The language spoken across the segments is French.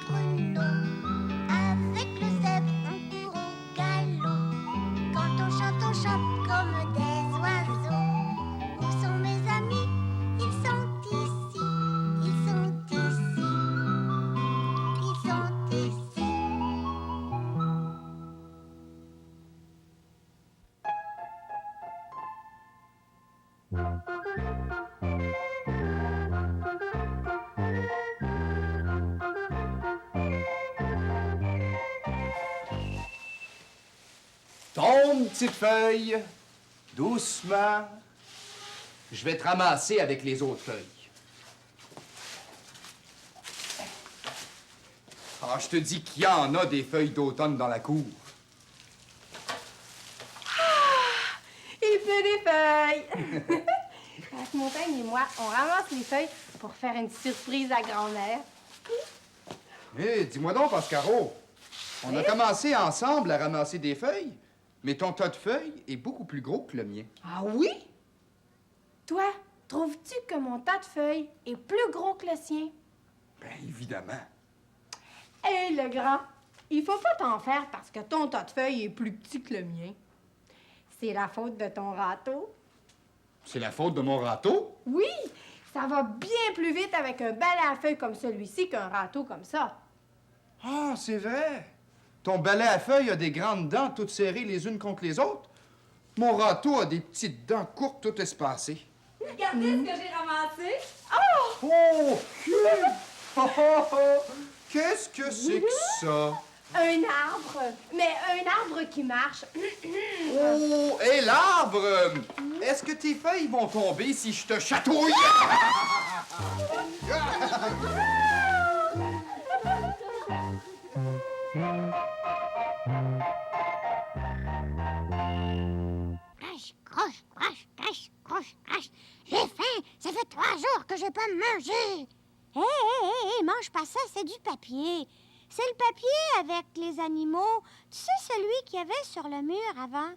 Bruno. Avec le zèbre, on court au galop. Quand on chante comme des oiseaux. Où sont mes amis? Ils sont ici. Ils sont ici. Ils sont ici. Tombe, petite feuille, doucement. Je vais te ramasser avec les autres feuilles. Ah, je te dis qu'il y en a des feuilles d'automne dans la cour. Il pleut des feuilles! Casse-Montagne et moi, on ramasse les feuilles pour faire une surprise à grand-mère. Hé, dis-moi donc, Pascaro, on a commencé ensemble à ramasser des feuilles, mais ton tas de feuilles est beaucoup plus gros que le mien. Ah oui? Toi, trouves-tu que mon tas de feuilles est plus gros que le sien? Bien, évidemment. Hé, le grand, il faut pas t'en faire parce que ton tas de feuilles est plus petit que le mien. C'est la faute de ton râteau. C'est la faute de mon râteau? Oui, ça va bien plus vite avec un balai à feuilles comme celui-ci qu'un râteau comme ça. Ah, c'est vrai. Ton balai à feuilles a des grandes dents toutes serrées les unes contre les autres. Mon râteau a des petites dents courtes toutes espacées. Regardez ce que j'ai ramassé. Oh! Qu'est-ce que c'est que ça? Un arbre, mais un arbre qui marche. Oh! Et l'arbre! Est-ce que tes feuilles vont tomber si je te chatouille? Crache, croche, crache, crache, croche, crache. J'ai faim. Ça fait 3 jours que j'ai pas mangé. Hé, mange pas ça, c'est du papier. C'est le papier avec les animaux. Tu sais, celui qu'il y avait sur le mur avant.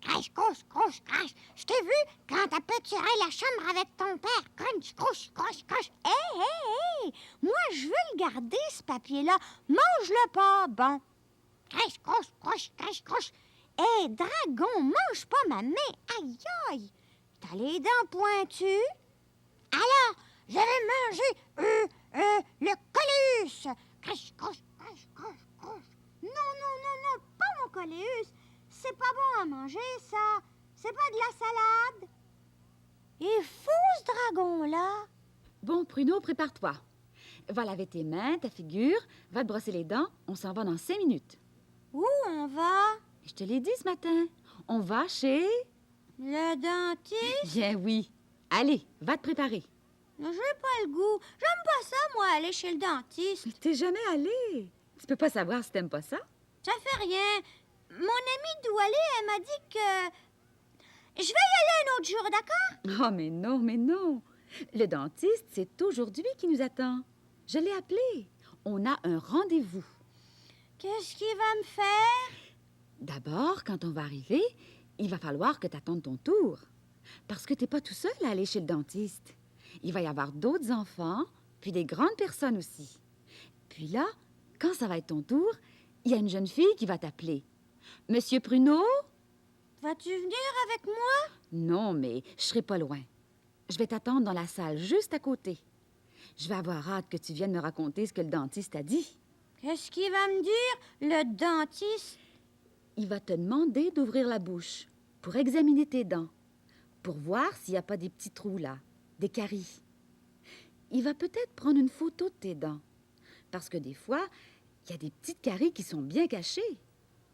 Crache, croche, croche, crache. Je t'ai vu quand t'as peinturé la chambre avec ton père. Crunch, croche, croche, crache. Hé. Moi, je veux le garder, ce papier-là. Mange-le pas, bon. Crache, croche, croche, crache, croche. Hé, dragon, mange pas ma main. Aïe, aïe. T'as les dents pointues? Alors, je vais manger le coléus. Crache, croche, crache, croche, croche. Non, pas mon coléus. C'est pas bon à manger, ça. C'est pas de la salade. Il faut ce dragon-là. Bon, Pruneau, prépare-toi. Va laver tes mains, ta figure, va te brosser les dents. On s'en va dans 5 minutes. Où on va? Je te l'ai dit ce matin. On va chez... Le dentiste? Bien oui. Allez, va te préparer. J'ai pas le goût. J'aime pas ça, moi, aller chez le dentiste. Mais t'es jamais allé. Tu peux pas savoir si t'aimes pas ça. Ça fait rien. Mon amie Doualé, elle m'a dit que... Je vais y aller un autre jour, d'accord? Oh, mais non, mais non. Le dentiste, c'est aujourd'hui qui nous attend. Je l'ai appelé. On a un rendez-vous. Qu'est-ce qu'il va me faire? D'abord, quand on va arriver, il va falloir que tu attendes ton tour. Parce que t'es pas tout seul à aller chez le dentiste. Il va y avoir d'autres enfants, puis des grandes personnes aussi. Puis là, quand ça va être ton tour, il y a une jeune fille qui va t'appeler. Monsieur Pruneau? Vas-tu venir avec moi? Non, mais je serai pas loin. Je vais t'attendre dans la salle juste à côté. Je vais avoir hâte que tu viennes me raconter ce que le dentiste a dit. Qu'est-ce qu'il va me dire, le dentiste? Il va te demander d'ouvrir la bouche pour examiner tes dents, pour voir s'il n'y a pas des petits trous là, des caries. Il va peut-être prendre une photo de tes dents, parce que des fois, il y a des petites caries qui sont bien cachées.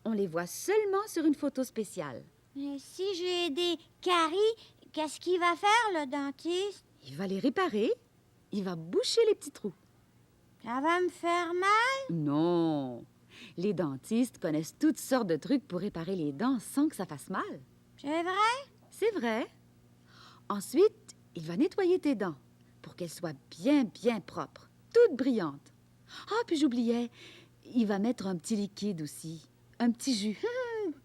On les voit seulement sur une photo spéciale. Mais si j'ai des caries, qu'est-ce qu'il va faire, le dentiste? Il va les réparer. Il va boucher les petits trous. Ça va me faire mal? Non. Les dentistes connaissent toutes sortes de trucs pour réparer les dents sans que ça fasse mal. C'est vrai? C'est vrai. Ensuite, il va nettoyer tes dents pour qu'elles soient bien propres, toutes brillantes. Ah, puis j'oubliais, il va mettre un petit liquide aussi, un petit jus.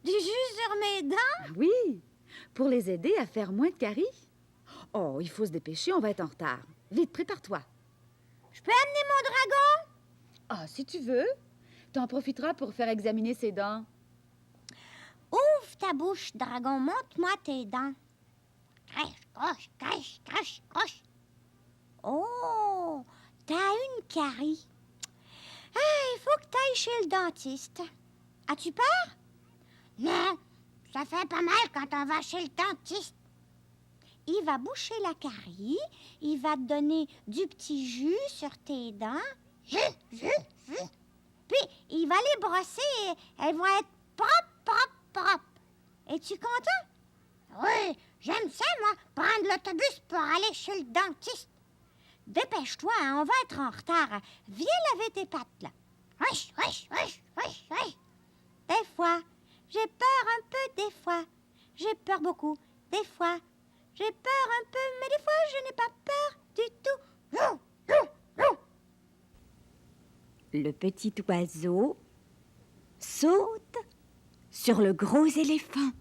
Du jus sur mes dents? Oui, pour les aider à faire moins de caries. Oh, il faut se dépêcher, on va être en retard. Vite, prépare-toi. Je peux amener mon dragon? Ah, si tu veux. T'en profiteras pour faire examiner ses dents. Ouvre ta bouche, dragon. Montre-moi tes dents. Crèche, croche, crèche, crèche, croche. Oh, t'as une carie. Ah, il faut que t'ailles chez le dentiste. As-tu peur? Non, ça fait pas mal quand on va chez le dentiste. Il va boucher la carie, il va te donner du petit jus sur tes dents. Jus. Puis, il va les brosser et elles vont être propres. Es-tu content? Oui, j'aime ça, moi, prendre l'autobus pour aller chez le dentiste. Dépêche-toi, hein, on va être en retard. Viens laver tes pattes, là. Wesh. Des fois, j'ai peur un peu, des fois. J'ai peur beaucoup, des fois. J'ai peur un peu, mais des fois, je n'ai pas peur du tout. Le petit oiseau saute sur le gros éléphant.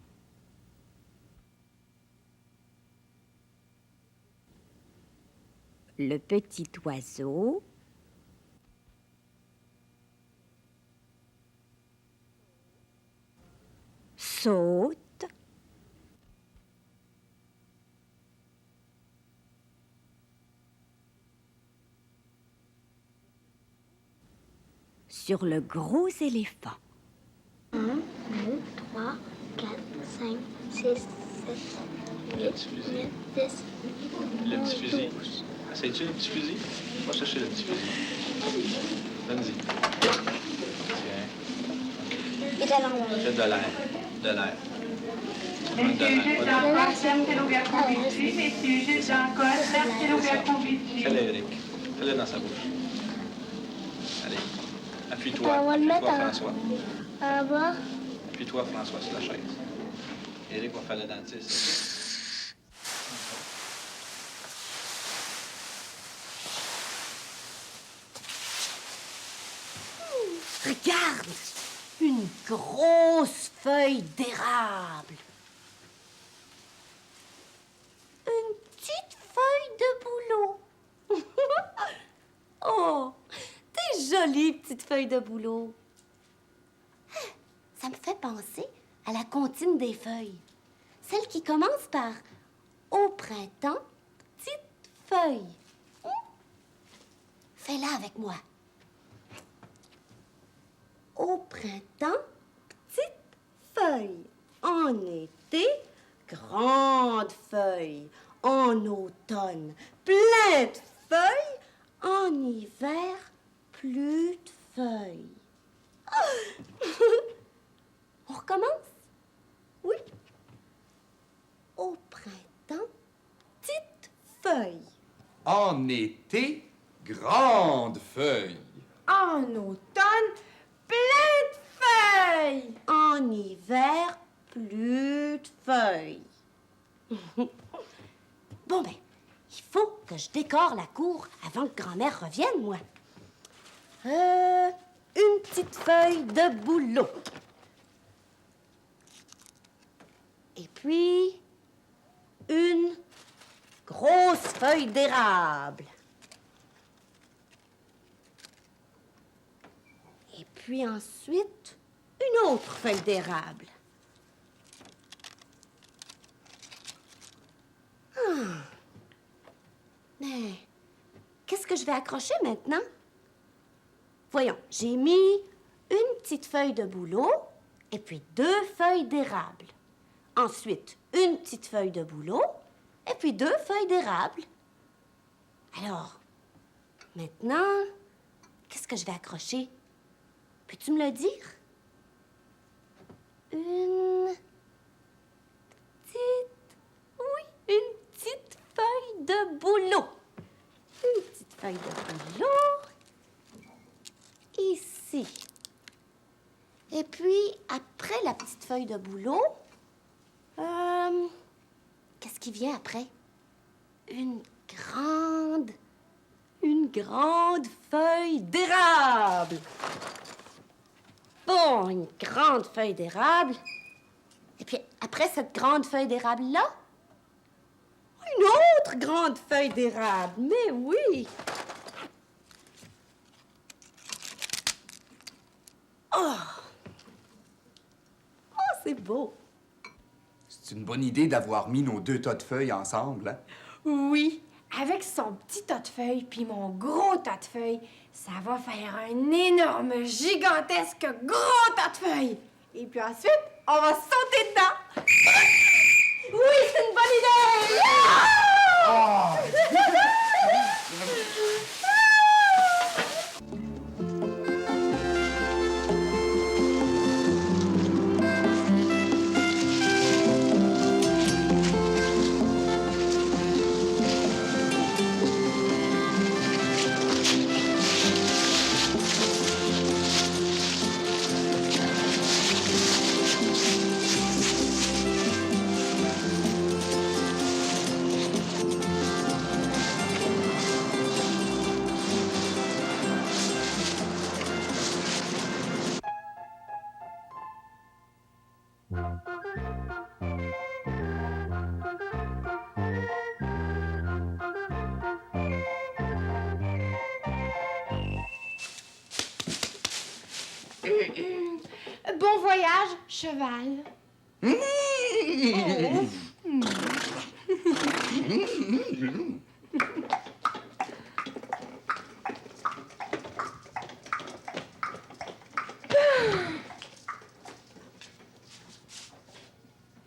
Le petit oiseau saute sur le gros éléphant. 1, 2, 3, 4, 5, 6, 7, 8, 9, 10, Le petit fusil. Essayes-tu le petit fusil? Va chercher le petit fusil. Donne-y. Tiens. et de l'envers. Fais de l'air. De l'air. Messieurs, juste encore, cercle ouvert convici. Messieurs, juste encore, cercle ouvert convici. Fais-le, Eric. Fais-le dans sa bouche. Allez. Appuie-toi. On va le mettre Appuie-toi, en- François. En bas. Appuie-toi, François, sur la chaise. Eric va faire le dentiste. Regarde, une grosse feuille d'érable. Une petite feuille de bouleau. Oh, t'es jolie, petite feuille de bouleau. Ça me fait penser à la comptine des feuilles. Celle qui commence par « Au printemps, petite feuille ». Fais-la avec moi. Au printemps, petite feuille. En été, grande feuille. En automne, plein de feuilles. En hiver, plus de feuilles. On recommence? Oui. Au printemps, petite feuille. En été, grande feuille. En automne, plein de feuilles. En hiver, plus de feuilles. Bon, ben, il faut que je décore la cour avant que grand-mère revienne, moi. Une petite feuille de bouleau. Et puis, une grosse feuille d'érable. Et puis ensuite, une autre feuille d'érable. Mais qu'est-ce que je vais accrocher maintenant? Voyons, j'ai mis une petite feuille de bouleau et puis 2 feuilles d'érable. Ensuite, une petite feuille de bouleau et puis 2 feuilles d'érable. Alors, maintenant, qu'est-ce que je vais accrocher? Peux-tu me le dire? Une petite feuille de bouleau. Une petite feuille de bouleau. Ici. Et puis, après la petite feuille de bouleau, qu'est-ce qui vient après? Une grande feuille d'érable. Bon, une grande feuille d'érable. Et puis, après cette grande feuille d'érable-là, une autre grande feuille d'érable. Mais oui! Oh, c'est beau. C'est une bonne idée d'avoir mis nos 2 tas de feuilles ensemble, hein? Oui, avec son petit tas de feuilles puis mon gros tas de feuilles, ça va faire un énorme, gigantesque, gros tas de feuilles. Et puis ensuite, on va sauter dedans. Oui, c'est une bonne idée! Bon voyage, cheval.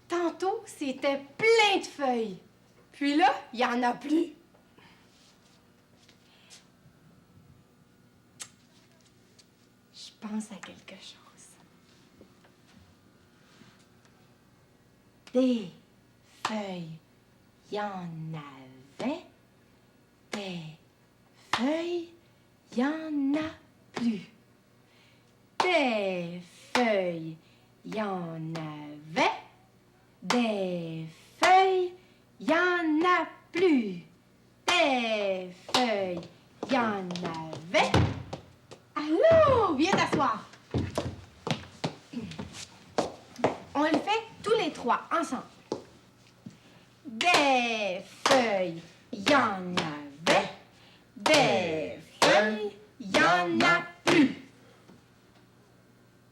Tantôt, c'était plein de feuilles. Puis là, il n'y en a plus. Je pense à quelque chose. Des feuilles, il y en avait. Des feuilles, il y en a plus. Des feuilles, il y en avait. Des feuilles, il y en a plus. Des feuilles, il y en avait. Allô, viens t'asseoir. On le fait tous les trois, ensemble. Des feuilles, il y en avait. Des feuilles, il y en a plus.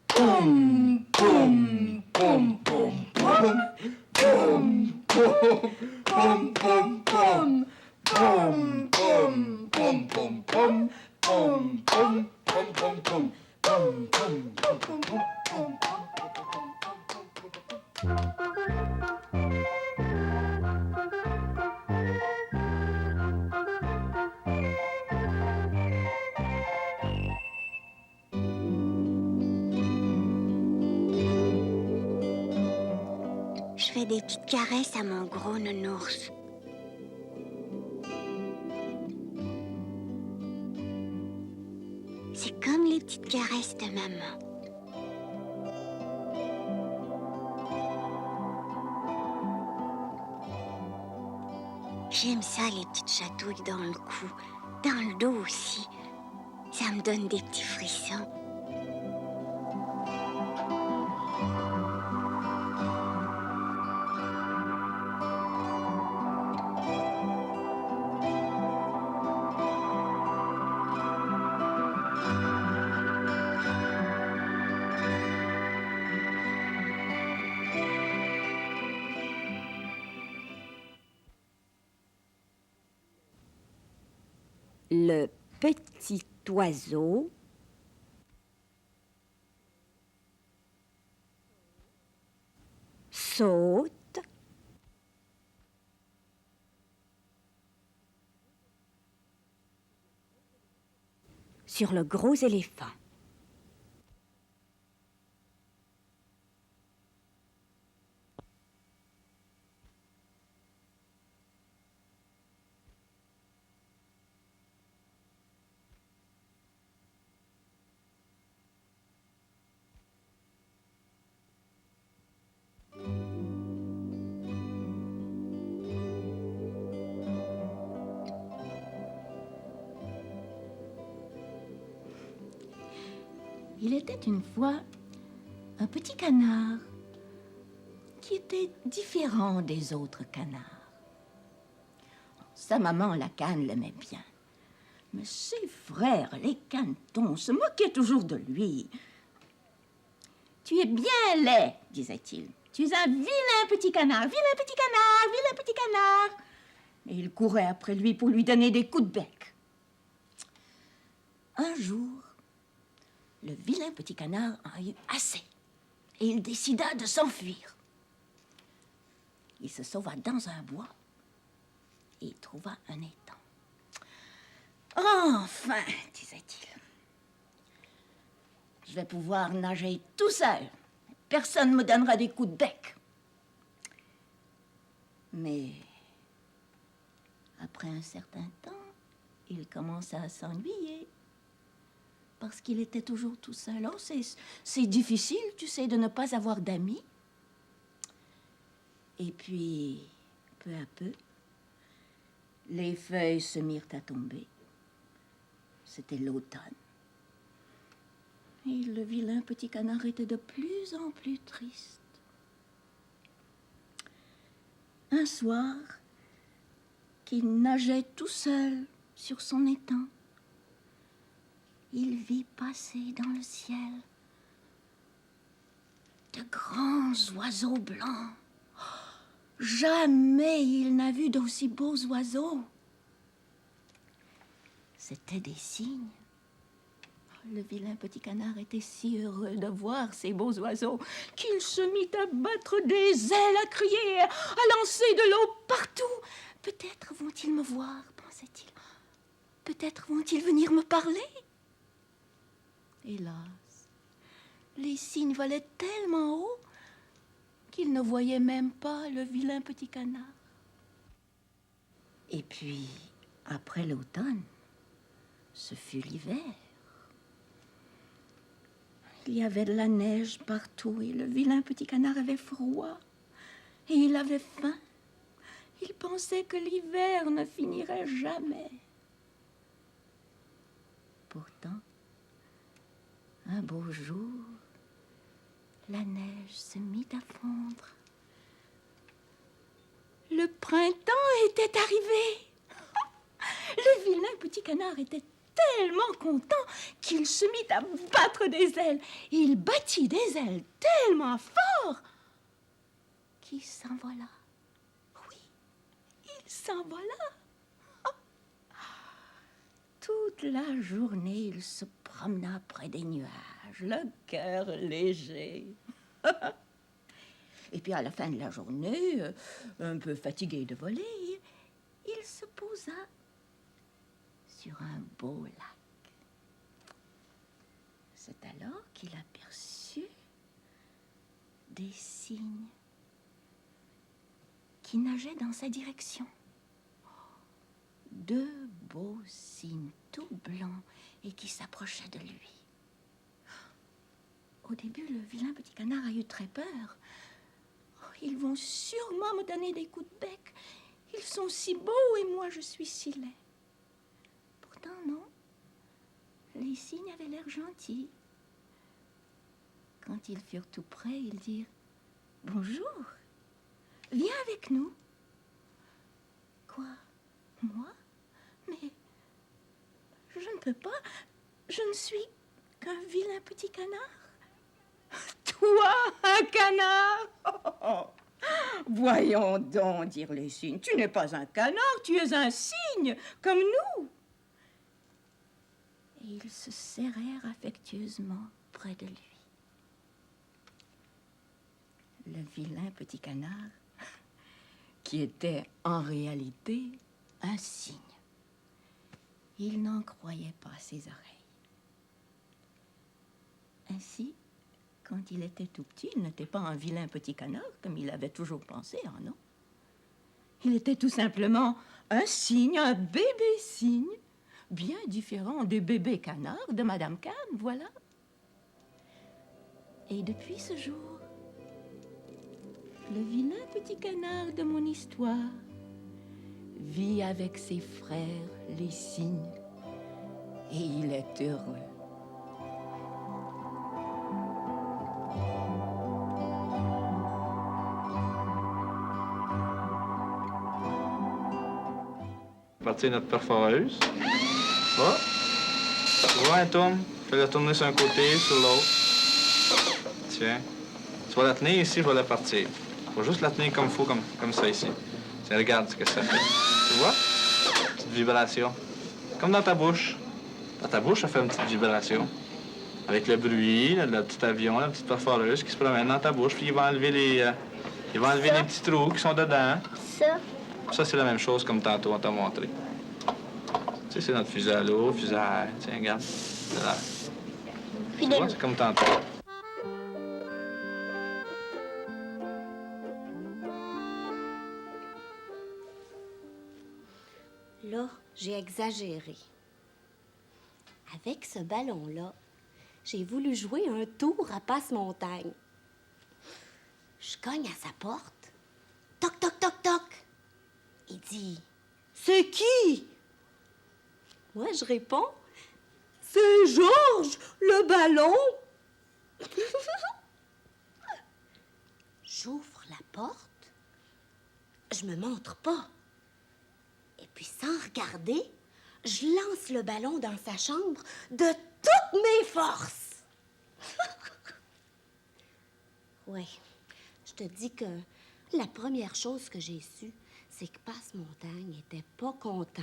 Poum, poum, poum, poum, poum. Poum, poum, poum, poum, poum. Poum, poum, poum, poum, poum. Poum, poum, poum, poum, poum. Poum, poum, poum, poum, poum. Je fais des petites caresses à mon gros nounours. C'est comme les petites caresses de maman. J'aime ça, les petites chatouilles dans le cou, dans le dos aussi. Ça me donne des petits frissons. Le petit oiseau saute sur le gros éléphant. Il était une fois un petit canard qui était différent des autres canards. Sa maman, la cane, l'aimait bien. Mais ses frères, les canetons, se moquaient toujours de lui. Tu es bien laid, disait-il. Tu es un vilain petit canard, vilain petit canard, vilain petit canard. Et il courait après lui pour lui donner des coups de bec. Un jour, le vilain petit canard en eut assez et il décida de s'enfuir. Il se sauva dans un bois et il trouva un étang. Enfin, disait-il, je vais pouvoir nager tout seul. Personne ne me donnera des coups de bec. Mais après un certain temps, il commença à s'ennuyer parce qu'il était toujours tout seul. Oh, c'est difficile, tu sais, de ne pas avoir d'amis. Et puis, peu à peu, les feuilles se mirent à tomber. C'était l'automne. Et le vilain petit canard était de plus en plus triste. Un soir, qu'il nageait tout seul sur son étang, il vit passer dans le ciel de grands oiseaux blancs. Jamais il n'a vu d'aussi beaux oiseaux. C'étaient des cygnes. Le vilain petit canard était si heureux de voir ces beaux oiseaux qu'il se mit à battre des ailes, à crier, à lancer de l'eau partout. Peut-être vont-ils me voir, pensait-il. Peut-être vont-ils venir me parler. Hélas, les cygnes volaient tellement haut qu'il ne voyait même pas le vilain petit canard. Et puis, après l'automne, ce fut l'hiver. Il y avait de la neige partout et le vilain petit canard avait froid et il avait faim. Il pensait que l'hiver ne finirait jamais. Pourtant, un beau jour, la neige se mit à fondre. Le printemps était arrivé. Le vilain petit canard était tellement content qu'il se mit à battre des ailes. Il battit des ailes tellement fort qu'il s'envola. Oui, il s'envola. Toute la journée, il se promena près des nuages, le cœur léger. Et puis à la fin de la journée, un peu fatigué de voler, il se posa sur un beau lac. C'est alors qu'il aperçut des cygnes qui nageaient dans sa direction. Deux beaux cygnes tout blancs et qui s'approchaient de lui. Au début, le vilain petit canard a eu très peur. Oh, ils vont sûrement me donner des coups de bec. Ils sont si beaux et moi je suis si laid. Pourtant, non. Les cygnes avaient l'air gentils. Quand ils furent tout près, ils dirent « Bonjour, viens avec nous. » Quoi? Moi? Mais je ne peux pas. Je ne suis qu'un vilain petit canard. Toi, un canard? Oh. Voyons donc, dirent les cygnes. Tu n'es pas un canard, tu es un cygne, comme nous. Et ils se serrèrent affectueusement près de lui. Le vilain petit canard, qui était en réalité un cygne. Il n'en croyait pas ses oreilles. Ainsi, quand il était tout petit, il n'était pas un vilain petit canard, comme il avait toujours pensé, oh non. Il était tout simplement un cygne, un bébé cygne, bien différent des bébés canards de Madame Canne, voilà. Et depuis ce jour, le vilain petit canard de mon histoire vit avec ses frères, les cygnes, et il est heureux. Partir notre perforeuse. Oh. Tu vois, elle tourne. Fais-la tourner sur un côté, sur l'autre. Tiens. Tu vas la tenir ici, je vais la partir. Faut juste la tenir comme il faut, comme ça ici. Tiens, regarde ce que ça fait. Tu vois? Petite vibration. Comme dans ta bouche. Dans ta bouche, ça fait une petite vibration. Avec le bruit, là, le petit avion, la petite perforeuse qui se promène dans ta bouche, puis il va enlever les petits trous qui sont dedans. Ça. Ça, c'est la même chose comme tantôt, on t'a montré. Tu sais, c'est notre fusée à l'eau, fusée à air. Tiens, regarde. Là. Tu vois, c'est comme tantôt. Là, j'ai exagéré. Avec ce ballon-là, j'ai voulu jouer un tour à passe-montagne. Je cogne à sa porte. Toc, toc, toc, toc. Il dit « C'est qui? » Moi, je réponds « C'est Georges, le ballon. » J'ouvre la porte. Je me montre pas. Et puis, sans regarder, je lance le ballon dans sa chambre de toutes mes forces. Ouais, je te dis que la première chose que j'ai su, c'est que Passe-Montagne était pas content.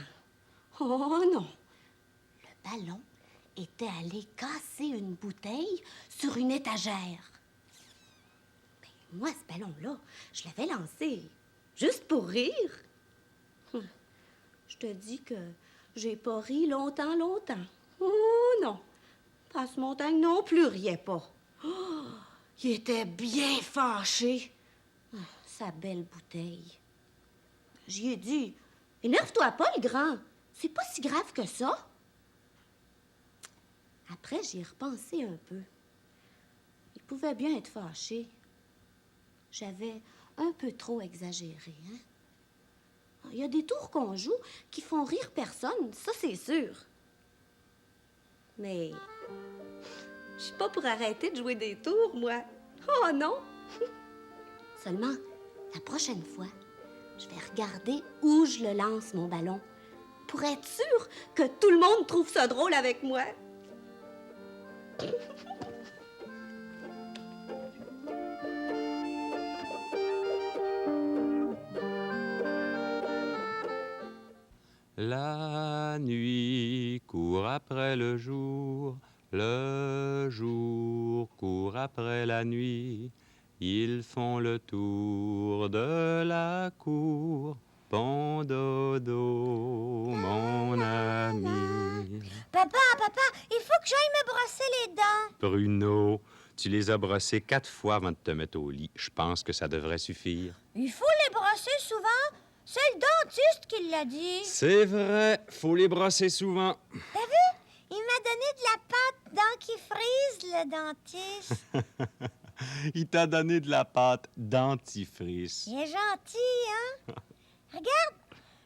Oh non! Le ballon était allé casser une bouteille sur une étagère. Ben, moi, ce ballon-là, je l'avais lancé juste pour rire. Je te dis que j'ai pas ri longtemps. Oh non! Passe-Montagne non plus riait pas. Oh, il était bien fâché. Ah, sa belle bouteille. J'y ai dit, énerve-toi pas, le grand. C'est pas si grave que ça. Après, j'y ai repensé un peu. Il pouvait bien être fâché. J'avais un peu trop exagéré, hein? Il y a des tours qu'on joue qui font rire personne, ça c'est sûr. Mais je suis pas pour arrêter de jouer des tours, moi. Oh non! Seulement, la prochaine fois, je vais regarder où je le lance, mon ballon, pour être sûre que tout le monde trouve ça drôle avec moi. La nuit court après le jour court après la nuit. Ils font le tour de la cour. Bon dodo, mon ami. Papa, il faut que j'aille me brosser les dents. Bruno, tu les as brossés 4 fois avant de te mettre au lit. Je pense que ça devrait suffire. Il faut les brosser souvent. C'est le dentiste qui l'a dit. C'est vrai, faut les brosser souvent. T'as vu? Il m'a donné de la pâte dentifrice, le dentiste. Il t'a donné de la pâte dentifrice. Il est gentil, hein? Regarde,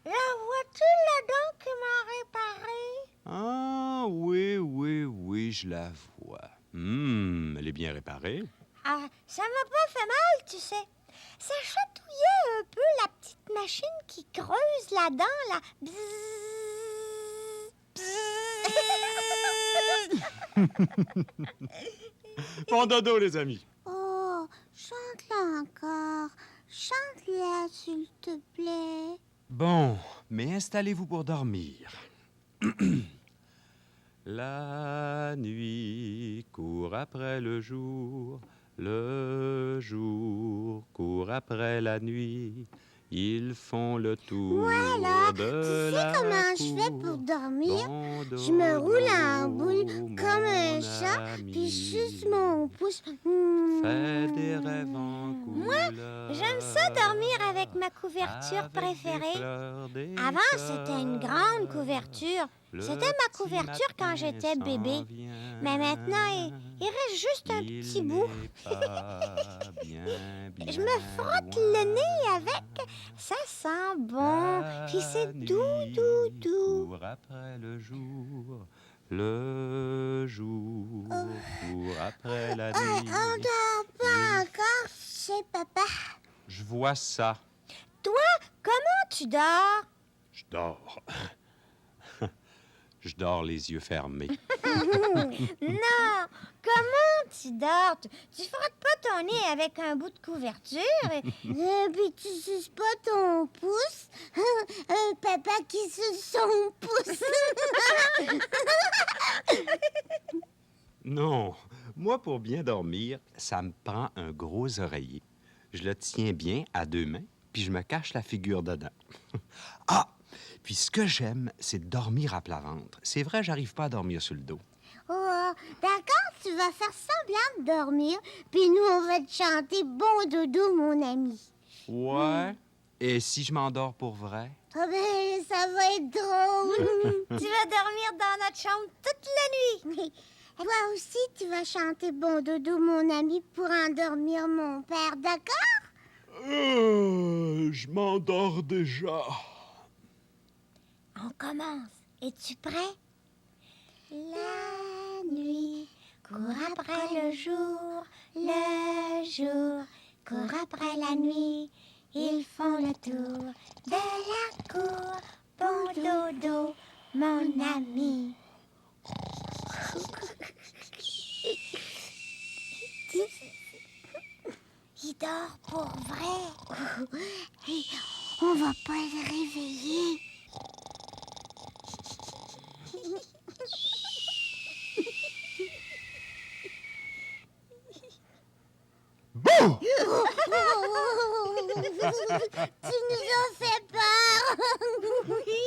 la vois-tu la dent qui m'a réparée? Ah, oui, je la vois. Elle est bien réparée. Ah, ça m'a pas fait mal, tu sais. Ça chatouillait un peu la petite machine qui creuse la dent, là. Bon dodo, les amis. Oh, chante-la encore. Chante-la, s'il te plaît. Bon, mais installez-vous pour dormir. La nuit court après le jour court après la nuit. Ils font le tour voilà. de Tu sais la comment cour. je fais pour dormir? Bon Je me roule en dodo, boule comme un mon chat, ami. puis je suce mon pouce. Fais des rêves en couleur. Moi, j'aime ça dormir avec ma couverture préférée. Avant, c'était une grande couverture. C'était ma couverture quand j'étais bébé. Mais maintenant, il reste juste un petit bout. Je me frotte le nez avec. Ça sent bon. Puis c'est doux, doux, doux. Court après le jour court après la nuit. On dort pas encore, tu sais, papa. Je vois ça. Toi, comment tu dors? Je dors. Je dors les yeux fermés. Non, comment tu dors, tu frottes pas ton nez avec un bout de couverture. Et puis tu suces pas ton pouce. Un papa qui suce son pouce. Non, moi, pour bien dormir, ça me prend un gros oreiller. Je le tiens bien à 2 mains, puis je me cache la figure dedans. Ah! Puis ce que j'aime, c'est dormir à plat ventre. C'est vrai, j'arrive pas à dormir sur le dos. Oh, d'accord, tu vas faire semblant de dormir, puis nous, on va te chanter Bon dodo, mon ami. Ouais? Et si je m'endors pour vrai? Ah ben, ça va être drôle. Tu vas dormir dans notre chambre toute la nuit. Toi aussi, tu vas chanter Bon dodo, mon ami, pour endormir mon père, d'accord? Je m'endors déjà. On commence. Es-tu prêt? La nuit court après le jour court après la nuit. Ils font le tour de la cour. Bon dodo, mon ami. Il dort pour vrai. Hey, on va pas le réveiller. Bouh! Tu nous as fait peur. Oui.